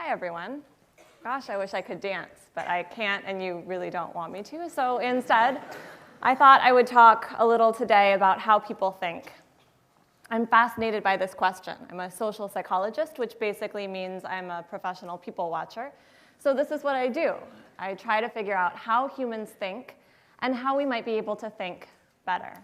Hi, everyone. Gosh, I wish I could dance, but I can't, and you really don't want me to. So instead, I thought I would talk a little today about how people think. I'm fascinated by this question. I'm a social psychologist, which basically means I'm a professional people watcher. So this is what I do. I try to figure out how humans think and how we might be able to think better.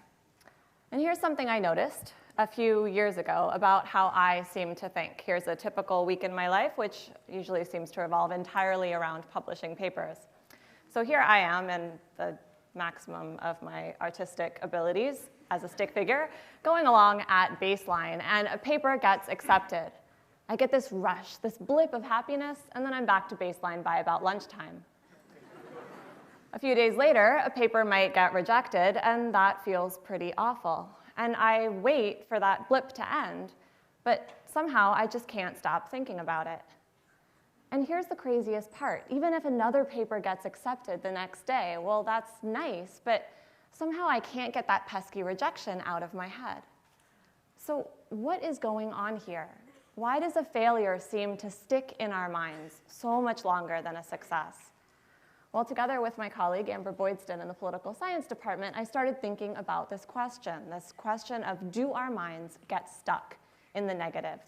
And here's something I noticed a few years ago about how I seem to think. Here's a typical week in my life, which usually seems to revolve entirely around publishing papers. So here I am in the maximum of my artistic abilities as a stick figure, going along at baseline, and a paper gets accepted. I get this rush, this blip of happiness, and then I'm back to baseline by about lunchtime. A few days later, a paper might get rejected, and that feels pretty awful. And I wait for that blip to end, but somehow I just can't stop thinking about it. And here's the craziest part. Even if another paper gets accepted the next day, well, that's nice, but somehow I can't get that pesky rejection out of my head. So what is going on here? Why does a failure seem to stick in our minds so much longer than a success? Well, together with my colleague, Amber Boydston, in the political science department, I started thinking about this question of, do our minds get stuck in the negatives?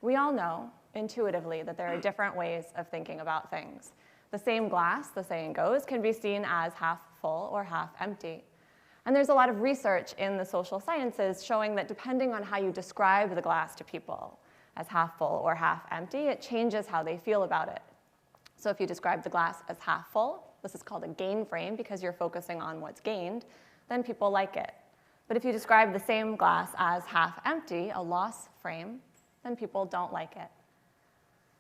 We all know intuitively that there are different ways of thinking about things. The same glass, the saying goes, can be seen as half full or half empty. And there's a lot of research in the social sciences showing that depending on how you describe the glass to people, as half full or half empty, it changes how they feel about it. So if you describe the glass as half full, this is called a gain frame because you're focusing on what's gained, then people like it. But if you describe the same glass as half empty, a loss frame, then people don't like it.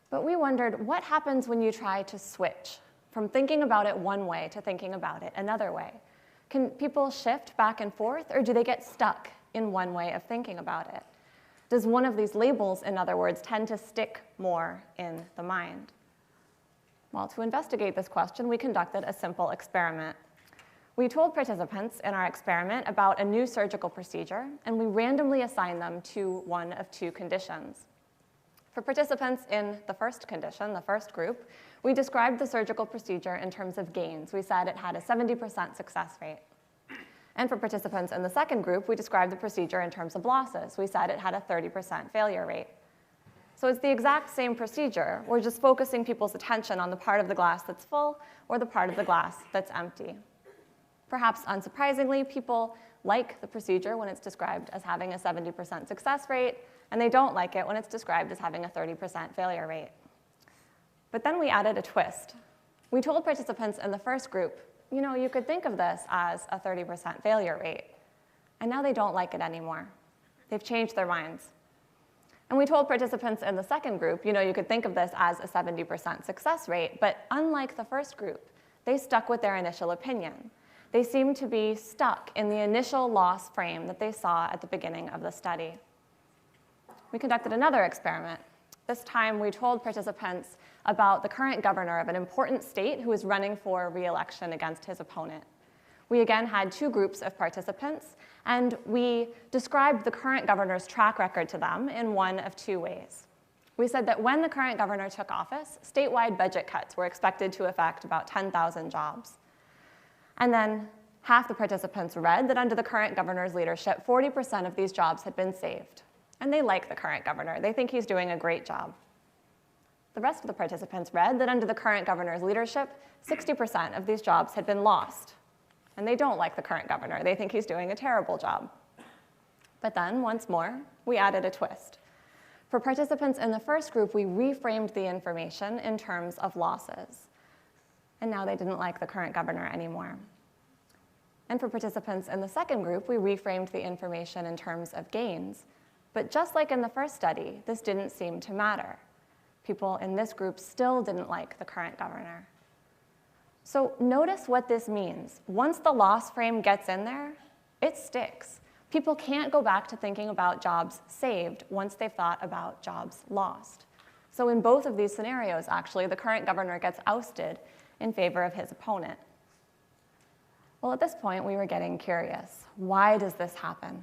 But we wondered, what happens when you try to switch from thinking about it one way to thinking about it another way? Can people shift back and forth, or do they get stuck in one way of thinking about it? Does one of these labels, in other words, tend to stick more in the mind? Well, to investigate this question, we conducted a simple experiment. We told participants in our experiment about a new surgical procedure, and we randomly assigned them to one of two conditions. For participants in the first condition, the first group, we described the surgical procedure in terms of gains. We said it had a 70% success rate. And for participants in the second group, we described the procedure in terms of losses. We said it had a 30% failure rate. So it's the exact same procedure. We're just focusing people's attention on the part of the glass that's full or the part of the glass that's empty. Perhaps unsurprisingly, people like the procedure when it's described as having a 70% success rate, and they don't like it when it's described as having a 30% failure rate. But then we added a twist. We told participants in the first group, you could think of this as a 30% failure rate. And now they don't like it anymore. They've changed their minds. And we told participants in the second group, you could think of this as a 70% success rate, but unlike the first group, they stuck with their initial opinion. They seemed to be stuck in the initial loss frame that they saw at the beginning of the study. We conducted another experiment. This time, we told participants about the current governor of an important state who is running for re-election against his opponent. We again had two groups of participants, and we described the current governor's track record to them in one of two ways. We said that when the current governor took office, statewide budget cuts were expected to affect about 10,000 jobs. And then half the participants read that under the current governor's leadership, 40% of these jobs had been saved. And they like the current governor. They think he's doing a great job. The rest of the participants read that under the current governor's leadership, 60% of these jobs had been lost. And they don't like the current governor. They think he's doing a terrible job. But then, once more, we added a twist. For participants in the first group, we reframed the information in terms of losses. And now they didn't like the current governor anymore. And for participants in the second group, we reframed the information in terms of gains. But just like in the first study, this didn't seem to matter. People in this group still didn't like the current governor. So notice what this means. Once the loss frame gets in there, it sticks. People can't go back to thinking about jobs saved once they've thought about jobs lost. So in both of these scenarios, actually, the current governor gets ousted in favor of his opponent. Well, at this point, we were getting curious. Why does this happen?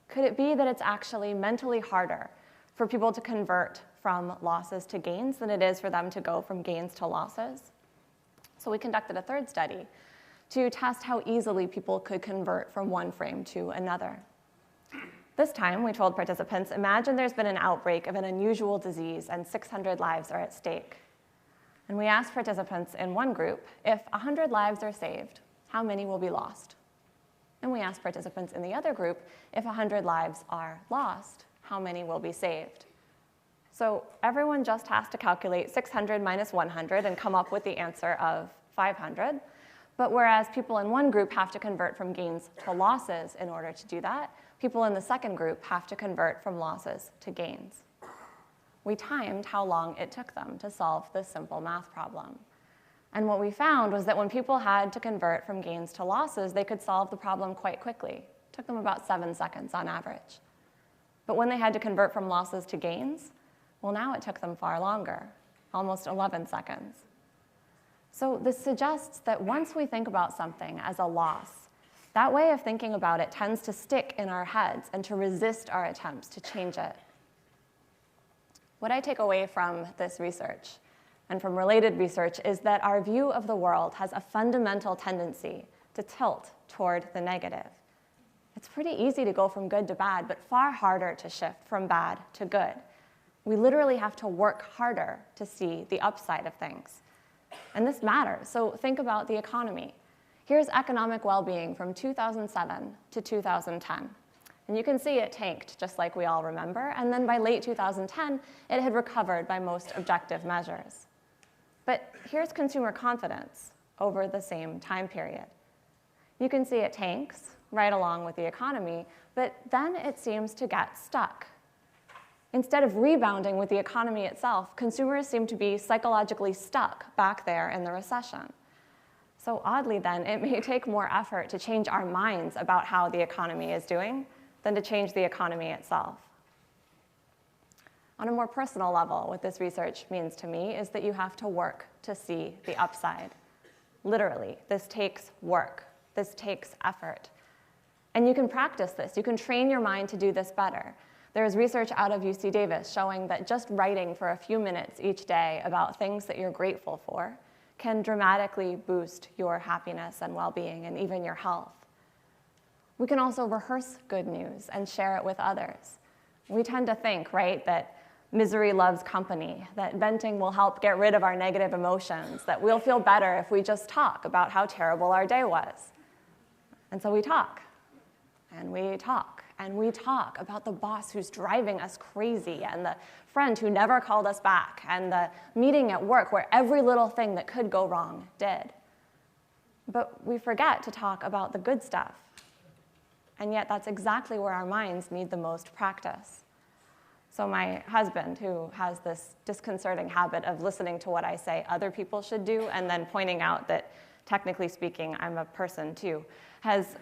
Could it be that it's actually mentally harder for people to convert from losses to gains than it is for them to go from gains to losses. So we conducted a third study to test how easily people could convert from one frame to another. This time, we told participants, imagine there's been an outbreak of an unusual disease and 600 lives are at stake. And we asked participants in one group, if 100 lives are saved, how many will be lost? And we asked participants in the other group, if 100 lives are lost, how many will be saved? So everyone just has to calculate 600 minus 100 and come up with the answer of 500. But whereas people in one group have to convert from gains to losses in order to do that, people in the second group have to convert from losses to gains. We timed how long it took them to solve this simple math problem. And what we found was that when people had to convert from gains to losses, they could solve the problem quite quickly. It took them about 7 seconds on average. But when they had to convert from losses to gains, well, now it took them far longer, almost 11 seconds. So this suggests that once we think about something as a loss, that way of thinking about it tends to stick in our heads and to resist our attempts to change it. What I take away from this research and from related research is that our view of the world has a fundamental tendency to tilt toward the negative. It's pretty easy to go from good to bad, but far harder to shift from bad to good. We literally have to work harder to see the upside of things. And this matters, so think about the economy. Here's economic well-being from 2007 to 2010. And you can see it tanked, just like we all remember, and then by late 2010, it had recovered by most objective measures. But here's consumer confidence over the same time period. You can see it tanks right along with the economy, but then it seems to get stuck. Instead of rebounding with the economy itself, consumers seem to be psychologically stuck back there in the recession. So oddly then, it may take more effort to change our minds about how the economy is doing than to change the economy itself. On a more personal level, what this research means to me is that you have to work to see the upside. Literally, this takes work. This takes effort. And you can practice this. You can train your mind to do this better. There is research out of UC-Davis showing that just writing for a few minutes each day about things that you're grateful for can dramatically boost your happiness and well-being and even your health. We can also rehearse good news and share it with others. We tend to think, right, that misery loves company, that venting will help get rid of our negative emotions, that we'll feel better if we just talk about how terrible our day was. And so we talk, and we talk, and we talk about the boss who's driving us crazy, and the friend who never called us back, and the meeting at work where every little thing that could go wrong did. But we forget to talk about the good stuff. And yet that's exactly where our minds need the most practice. So my husband, who has this disconcerting habit of listening to what I say other people should do and then pointing out that, technically speaking, I'm a person too, has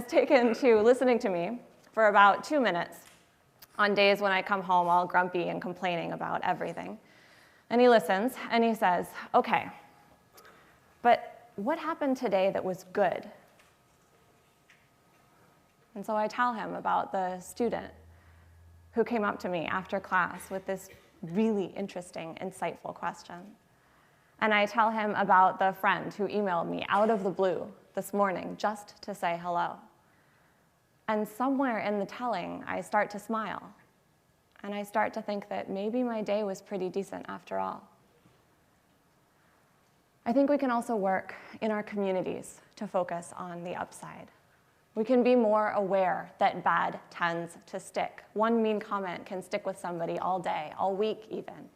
taken to listening to me for about 2 minutes on days when I come home all grumpy and complaining about everything. And he listens, and he says, okay, but what happened today that was good? And so I tell him about the student who came up to me after class with this really interesting, insightful question. And I tell him about the friend who emailed me out of the blue this morning just to say hello. And somewhere in the telling, I start to smile. And I start to think that maybe my day was pretty decent after all. I think we can also work in our communities to focus on the upside. We can be more aware that bad tends to stick. One mean comment can stick with somebody all day, all week even.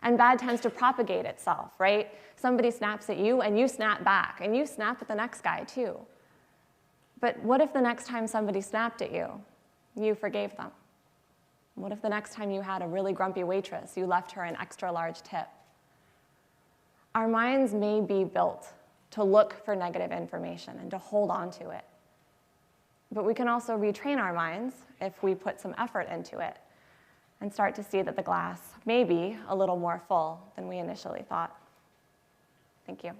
And bad tends to propagate itself, right? Somebody snaps at you and you snap back, and you snap at the next guy too. But what if the next time somebody snapped at you, you forgave them? What if the next time you had a really grumpy waitress, you left her an extra large tip? Our minds may be built to look for negative information and to hold on to it. But we can also retrain our minds if we put some effort into it and start to see that the glass may be a little more full than we initially thought. Thank you.